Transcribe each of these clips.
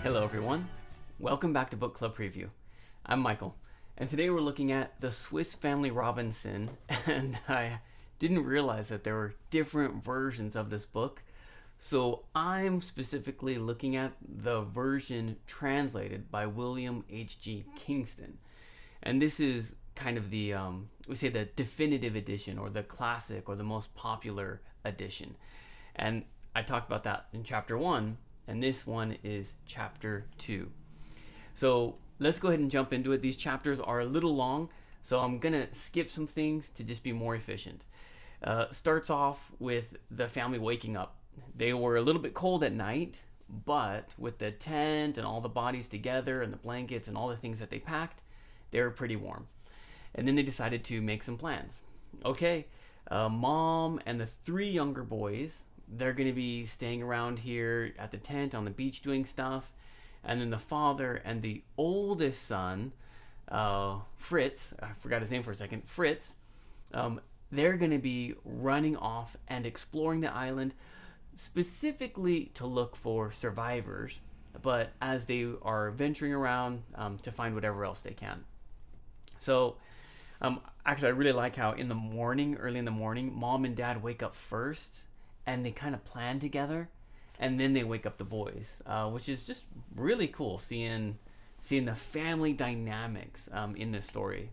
Hello everyone, welcome back to Book Club Preview. I'm Michael, and today we're looking at The Swiss Family Robinson, and I didn't realize that there were different versions of this book, so I'm specifically looking at the version translated by William H.G. Kingston. And this is kind of the, we say the definitive edition, or the classic, or the most popular edition. And I talked about that in chapter 1, and this one is chapter 2. So let's go ahead and jump into it. These chapters are a little long, so I'm gonna skip some things to just be more efficient. Starts off with the family waking up. They were a little bit cold at night, but with the tent and all the bodies together and the blankets and all the things that they packed, they were pretty warm. And then they decided to make some plans. Okay, mom and the 3 younger boys, they're going to be staying around here at the tent on the beach doing stuff. And then the father and the oldest son, Fritz, I forgot his name for a second, Fritz, they're going to be running off and exploring the island specifically to look for survivors, but as they are venturing around to find whatever else they can. So actually I really like how in the morning, early in the morning, mom and dad wake up first and they kind of plan together, and then they wake up the boys, which is just really cool seeing the family dynamics in this story.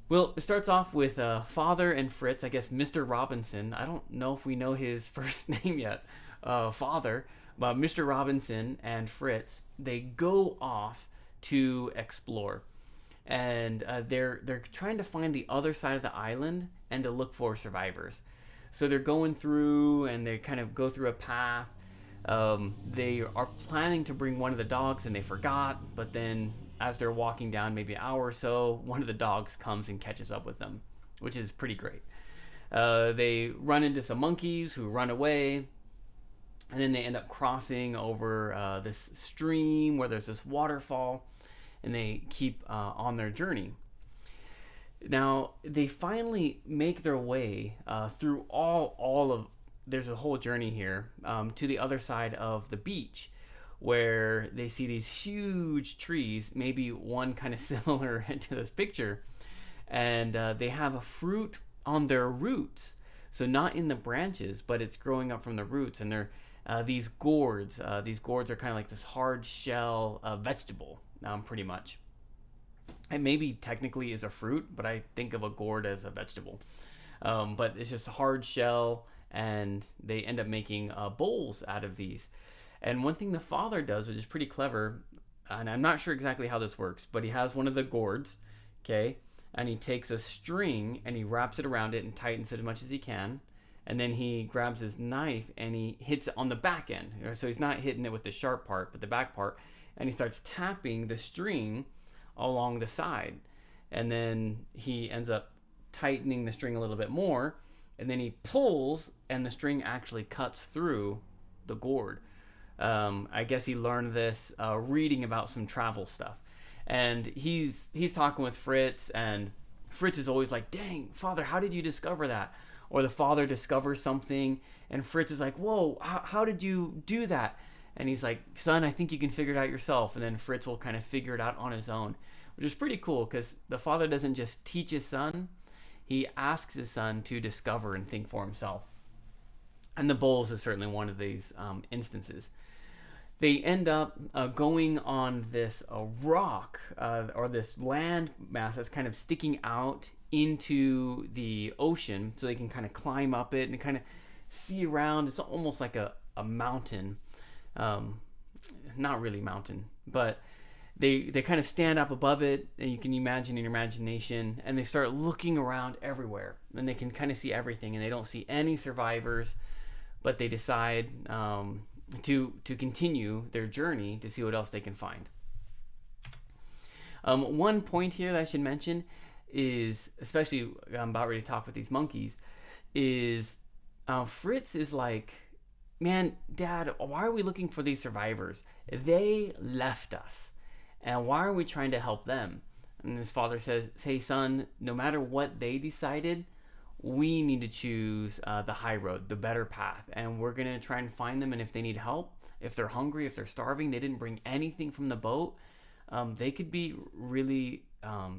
Well, it starts off with father and Fritz, I guess Mr. Robinson. I don't know if we know his first name yet. Father, but Mr. Robinson and Fritz, they go off to explore. And they're trying to find the other side of the island and to look for survivors. So they're going through, and they kind of go through a path. They are planning to bring one of the dogs, and they forgot. But then, as they're walking down maybe an hour or so, one of the dogs comes and catches up with them, which is pretty great. They run into some monkeys who run away, and then they end up crossing over this stream where there's this waterfall, and they keep on their journey. Now they finally make their way through all of, there's a whole journey here, to the other side of the beach, where they see these huge trees, maybe one kind of similar to this picture, and they have a fruit on their roots, so not in the branches, but it's growing up from the roots. And they're these gourds are kind of like this hard shell vegetable, pretty much. It maybe technically is a fruit, but I think of a gourd as a vegetable. But it's just a hard shell, and they end up making bowls out of these. And one thing the father does, which is pretty clever, and I'm not sure exactly how this works, but he has one of the gourds, okay, and he takes a string and he wraps it around it and tightens it as much as he can. And then he grabs his knife and he hits it on the back end. So he's not hitting it with the sharp part, but the back part. And he starts tapping the string along the side, and then he ends up tightening the string a little bit more, and then he pulls, and the string actually cuts through the gourd. I guess he learned this reading about some travel stuff, and he's talking with Fritz, and Fritz is always like, "Dang, father, how did you discover that?" Or the father discovers something, and Fritz is like, "Whoa, how did you do that?" And he's like, "Son, I think you can figure it out yourself." And then Fritz will kind of figure it out on his own, which is pretty cool because the father doesn't just teach his son, he asks his son to discover and think for himself. And the bowls is certainly one of these instances. They end up going on this rock or this land mass that's kind of sticking out into the ocean, so they can kind of climb up it and kind of see around. It's almost like a mountain. Not really mountain, but they kind of stand up above it, and you can imagine in your imagination, and they start looking around everywhere, and they can kind of see everything, and they don't see any survivors, but they decide to continue their journey to see what else they can find. One point here that I should mention is, especially I'm about ready to talk with these monkeys, is Fritz is like, "Man, Dad, why are we looking for these survivors? They left us. And why are we trying to help them?" And his father says, "Hey, son, no matter what they decided, we need to choose the high road, the better path, and we're going to try and find them. And if they need help, if they're hungry, if they're starving, they didn't bring anything from the boat, they could be really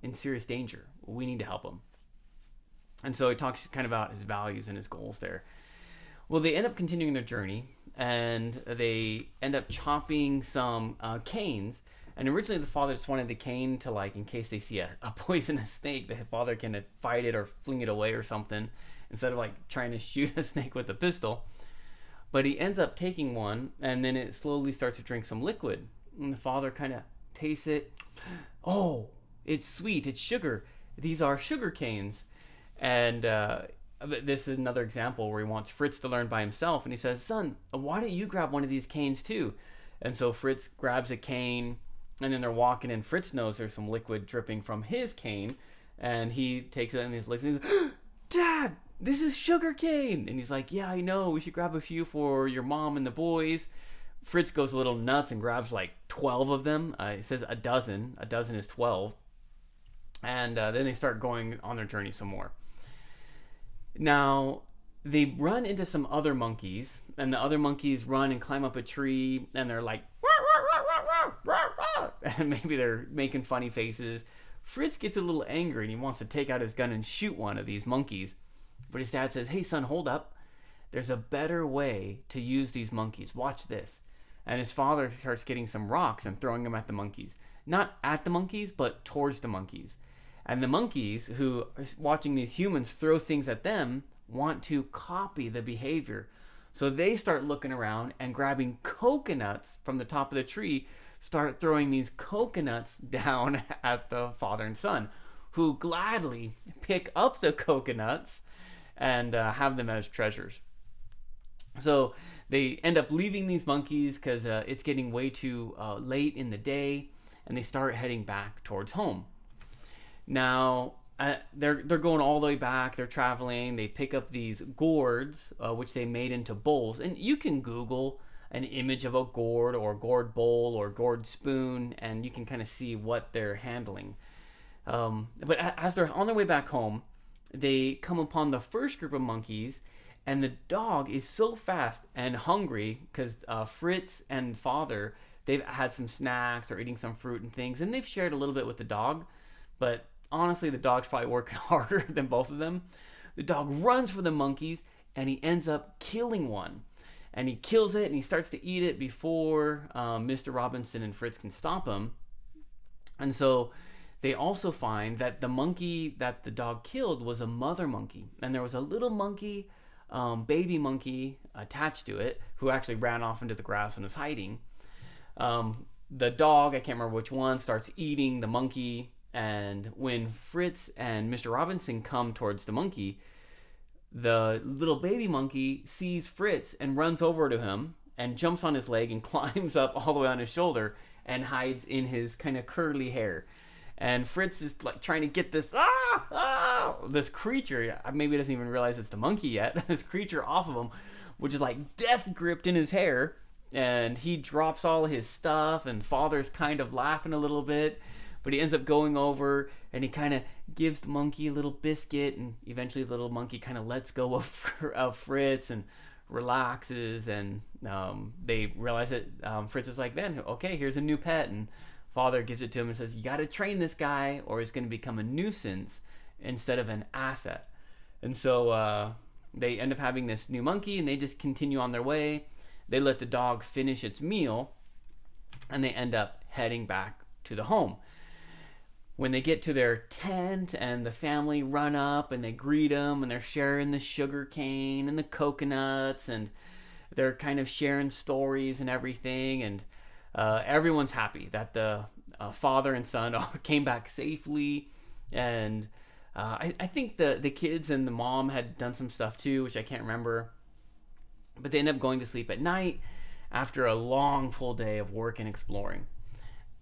in serious danger. We need to help them. And so he talks kind of about his values and his goals there. Well, they end up continuing their journey, and they end up chopping some canes. And originally the father just wanted the cane to, like, in case they see a poisonous snake, the father can fight it or fling it away or something, instead of like trying to shoot a snake with a pistol. But he ends up taking one, and then it slowly starts to drink some liquid. And the father kind of tastes it. Oh, it's sweet, it's sugar. These are sugar canes. And this is another example where he wants Fritz to learn by himself. And he says, son, why don't you grab one of these canes too? And so Fritz grabs a cane, and then they're walking, and Fritz knows there's some liquid dripping from his cane. And he takes it in his legs, and he's like, Dad, this is sugar cane. And he's like, yeah, I know. We should grab a few for your mom and the boys. Fritz goes a little nuts and grabs like 12 of them. It says a dozen. A dozen is 12. And then they start going on their journey some more. Now, they run into some other monkeys, and the other monkeys run and climb up a tree, and they're like, and maybe they're making funny faces. Fritz gets a little angry, and he wants to take out his gun and shoot one of these monkeys. But his dad says, hey, son, hold up. There's a better way to use these monkeys. Watch this. And his father starts getting some rocks and throwing them at the monkeys. Not at the monkeys, but towards the monkeys. And the monkeys, who are watching these humans throw things at them, want to copy the behavior. So they start looking around and grabbing coconuts from the top of the tree, start throwing these coconuts down at the father and son, who gladly pick up the coconuts and have them as treasures. So they end up leaving these monkeys because it's getting way too late in the day, and they start heading back towards home. Now, they're going all the way back. They're traveling. They pick up these gourds, which they made into bowls. And you can Google an image of a gourd or gourd bowl or gourd spoon, and you can kind of see what they're handling. But as they're on their way back home, they come upon the first group of monkeys, and the dog is so fast and hungry because Fritz and father, they've had some snacks or eating some fruit and things, and they've shared a little bit with the dog. But honestly, the dog's probably working harder than both of them. The dog runs for the monkeys, and he ends up killing one. And he kills it, and he starts to eat it before Mr. Robinson and Fritz can stop him. And so they also find that the monkey that the dog killed was a mother monkey. And there was a little monkey, baby monkey, attached to it, who actually ran off into the grass and was hiding. The dog, I can't remember which one, starts eating the monkey. And when Fritz and Mr. Robinson come towards the monkey, the little baby monkey sees Fritz and runs over to him and jumps on his leg and climbs up all the way on his shoulder and hides in his kind of curly hair. And Fritz is like trying to get this this creature, maybe he doesn't even realize it's the monkey yet, this creature off of him, which is like death gripped in his hair. And he drops all his stuff, and father's kind of laughing a little bit. But he ends up going over, and he kind of gives the monkey a little biscuit, and eventually the little monkey kind of lets go of Fritz and relaxes, and they realize that Fritz is like, man, okay, here's a new pet, and father gives it to him and says, you got to train this guy, or he's going to become a nuisance instead of an asset. And so they end up having this new monkey, and they just continue on their way. They let the dog finish its meal, and they end up heading back to the home. When they get to their tent and the family run up and they greet them, and they're sharing the sugar cane and the coconuts, and they're kind of sharing stories and everything, and everyone's happy that the father and son came back safely. And I think the kids and the mom had done some stuff too, which I can't remember, but they end up going to sleep at night after a long full day of work and exploring.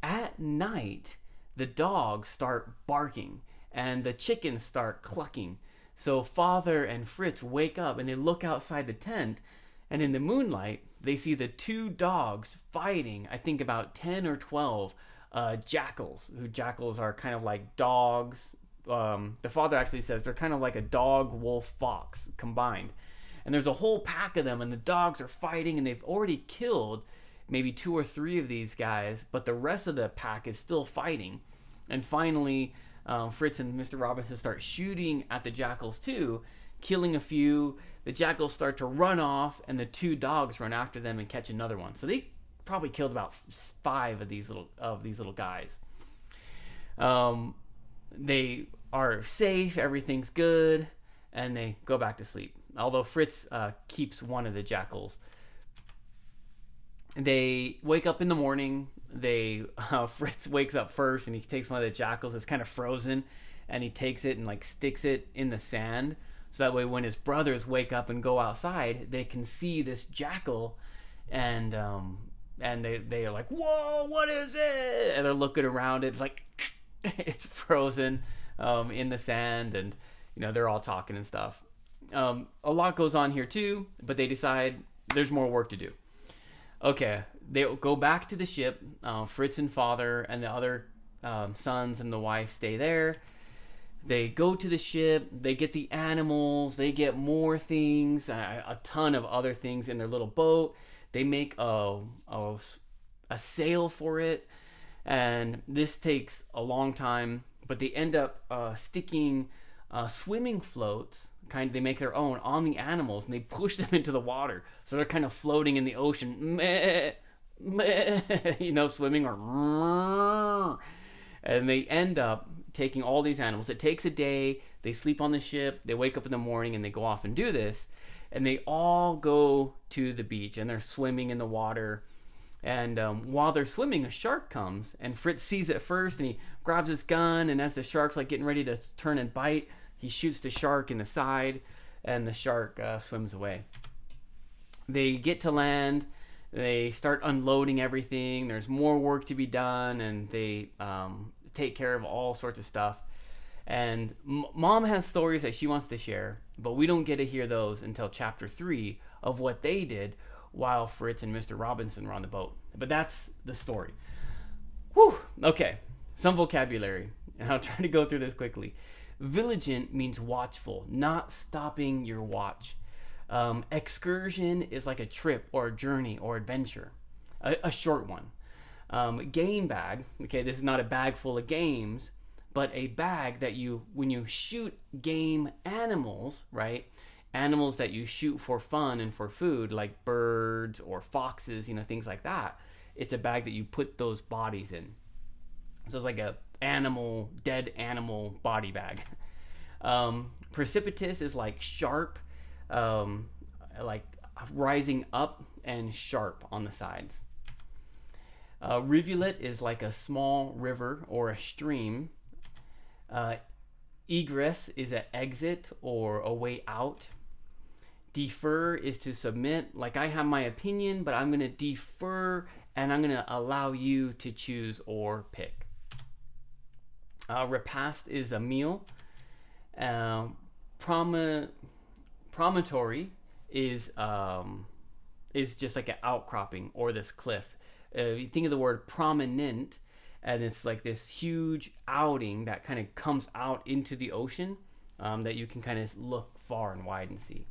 At night, the dogs start barking and the chickens start clucking. So father and Fritz wake up and they look outside the tent, and in the moonlight they see the two dogs fighting, I think about 10 or 12 jackals. Jackals are kind of like dogs the father actually says they're kind of like a dog, wolf, fox combined. And there's a whole pack of them, and the dogs are fighting, and they've already killed maybe 2 or 3 of these guys, but the rest of the pack is still fighting. And finally, Fritz and Mr. Robinson start shooting at the jackals too, killing a few. The jackals start to run off, and the 2 dogs run after them and catch another one. So they probably killed about 5 of these little guys. They are safe, everything's good, and they go back to sleep. Although Fritz keeps one of the jackals. They wake up in the morning. Fritz wakes up first, and he takes one of the jackals. It's kind of frozen, and he takes it and like sticks it in the sand, so that way when his brothers wake up and go outside, they can see this jackal, and they are like, "Whoa, what is it?" And they're looking around. It's like it's frozen in the sand, and they're all talking and stuff. A lot goes on here too, but they decide there's more work to do. Okay, they go back to the ship. Fritz and father and the other sons and the wife stay there. They go to the ship. They get the animals. They get more things, a ton of other things in their little boat. They make a sail for it, and this takes a long time. But they end up sticking swimming floats. They make their own on the animals, and they push them into the water, so they're kind of floating in the ocean, meh, meh, swimming, and they end up taking all these animals. It takes a day. They sleep on the ship. They wake up in the morning, and they go off and do this, and they all go to the beach, and they're swimming in the water. And while they're swimming, a shark comes, and Fritz sees it first, and he grabs his gun, and as the shark's like getting ready to turn and bite, he shoots the shark in the side, and the shark swims away. They get to land. They start unloading everything. There's more work to be done, and they take care of all sorts of stuff. And Mom has stories that she wants to share, but we don't get to hear those until chapter 3 of what they did while Fritz and Mr. Robinson were on the boat. But that's the story. Whew. Okay, some vocabulary, and I'll try to go through this quickly. Vigilant means watchful, not stopping your watch. Excursion is like a trip or a journey or adventure, a short one. Game bag, okay, this is not a bag full of games, but a bag that when you shoot game animals, right? Animals that you shoot for fun and for food, like birds or foxes, things like that. It's a bag that you put those bodies in. So it's like a dead animal body bag. Precipitous is like sharp, like rising up and sharp on the sides. Rivulet is like a small river or a stream. Egress is an exit or a way out. Defer is to submit, like I have my opinion, but I'm going to defer and I'm going to allow you to choose or pick. Repast is a meal. Promontory is just like an outcropping or this cliff. You think of the word prominent, and it's like this huge outing that kind of comes out into the ocean that you can kind of look far and wide and see.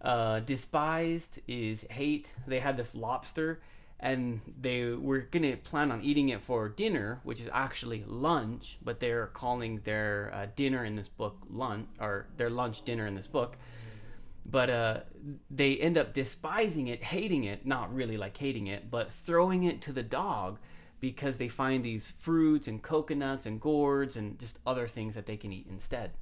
Despised is hate. They had this lobster, and they were gonna plan on eating it for dinner, which is actually lunch, but they're calling their dinner in this book lunch, or their lunch dinner in this book. But they end up despising it, hating it, not really like hating it, but throwing it to the dog because they find these fruits and coconuts and gourds and just other things that they can eat instead.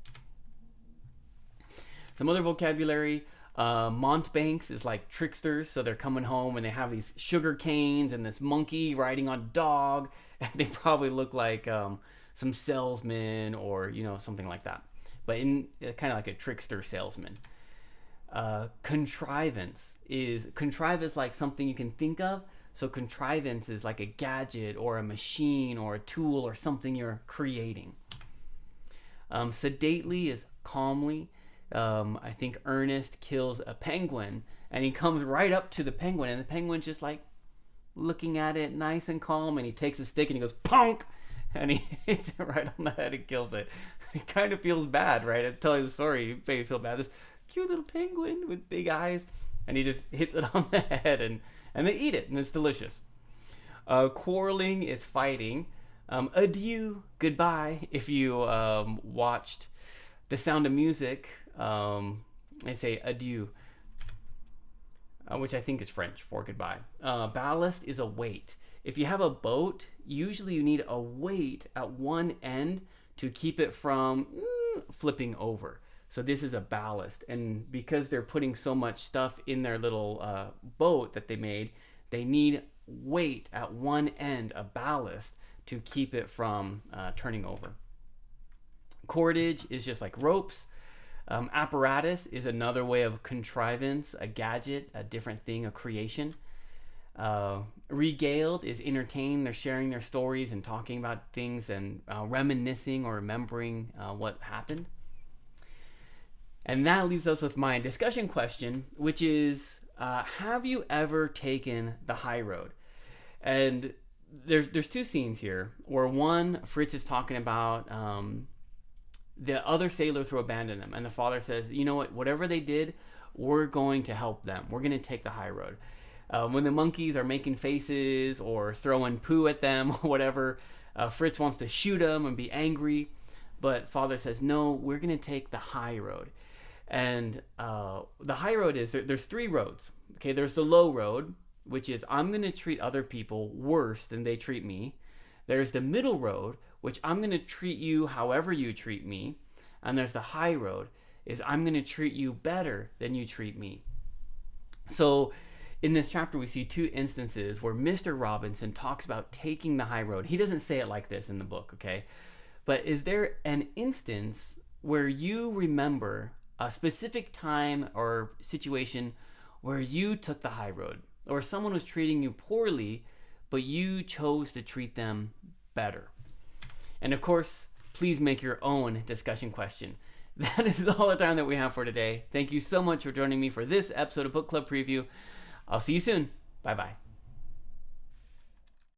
Some other vocabulary. Mountebanks is like tricksters, so they're coming home and they have these sugar canes and this monkey riding on a dog, and they probably look like some salesman or something like that, but in kind of like a trickster salesman. Contrive is like something you can think of, so contrivance is like a gadget or a machine or a tool or something you're creating. Sedately is calmly. I think Ernest kills a penguin, and he comes right up to the penguin, and the penguin's just like looking at it nice and calm, and he takes a stick and he goes punk, and he hits it right on the head and kills it. He kind of feels bad, right? I tell you the story, you maybe feel bad. This cute little penguin with big eyes, and he just hits it on the head, and they eat it, and it's delicious. Quarreling is fighting. Adieu, goodbye. If you watched The Sound of Music, they say adieu, which I think is French for goodbye. Ballast is a weight. If you have a boat, usually you need a weight at one end to keep it from flipping over. So this is a ballast. And because they're putting so much stuff in their little boat that they made, they need weight at one end, a ballast, to keep it from turning over. Cordage is just like ropes. Apparatus is another way of contrivance, a gadget, a different thing, a creation. Regaled is entertained. They're sharing their stories and talking about things and reminiscing or remembering what happened. And that leaves us with my discussion question, which is, have you ever taken the high road? And there's two scenes here where one, Fritz is talking about the other sailors who abandoned them, and the father says, you know what, whatever they did, we're going to help them. We're going to take the high road. When the monkeys are making faces or throwing poo at them or whatever, Fritz wants to shoot them and be angry, but father says, no, we're going to take the high road. And the high road is, there's three roads. Okay, there's the low road, which is I'm going to treat other people worse than they treat me. There's the middle road, which I'm going to treat you however you treat me. And there's the high road, is I'm going to treat you better than you treat me. So in this chapter, we see two instances where Mr. Robinson talks about taking the high road. He doesn't say it like this in the book, okay? But is there an instance where you remember a specific time or situation where you took the high road, or someone was treating you poorly, but you chose to treat them better? And of course, please make your own discussion question. That is all the time that we have for today. Thank you so much for joining me for this episode of Book Club Preview. I'll see you soon. Bye-bye.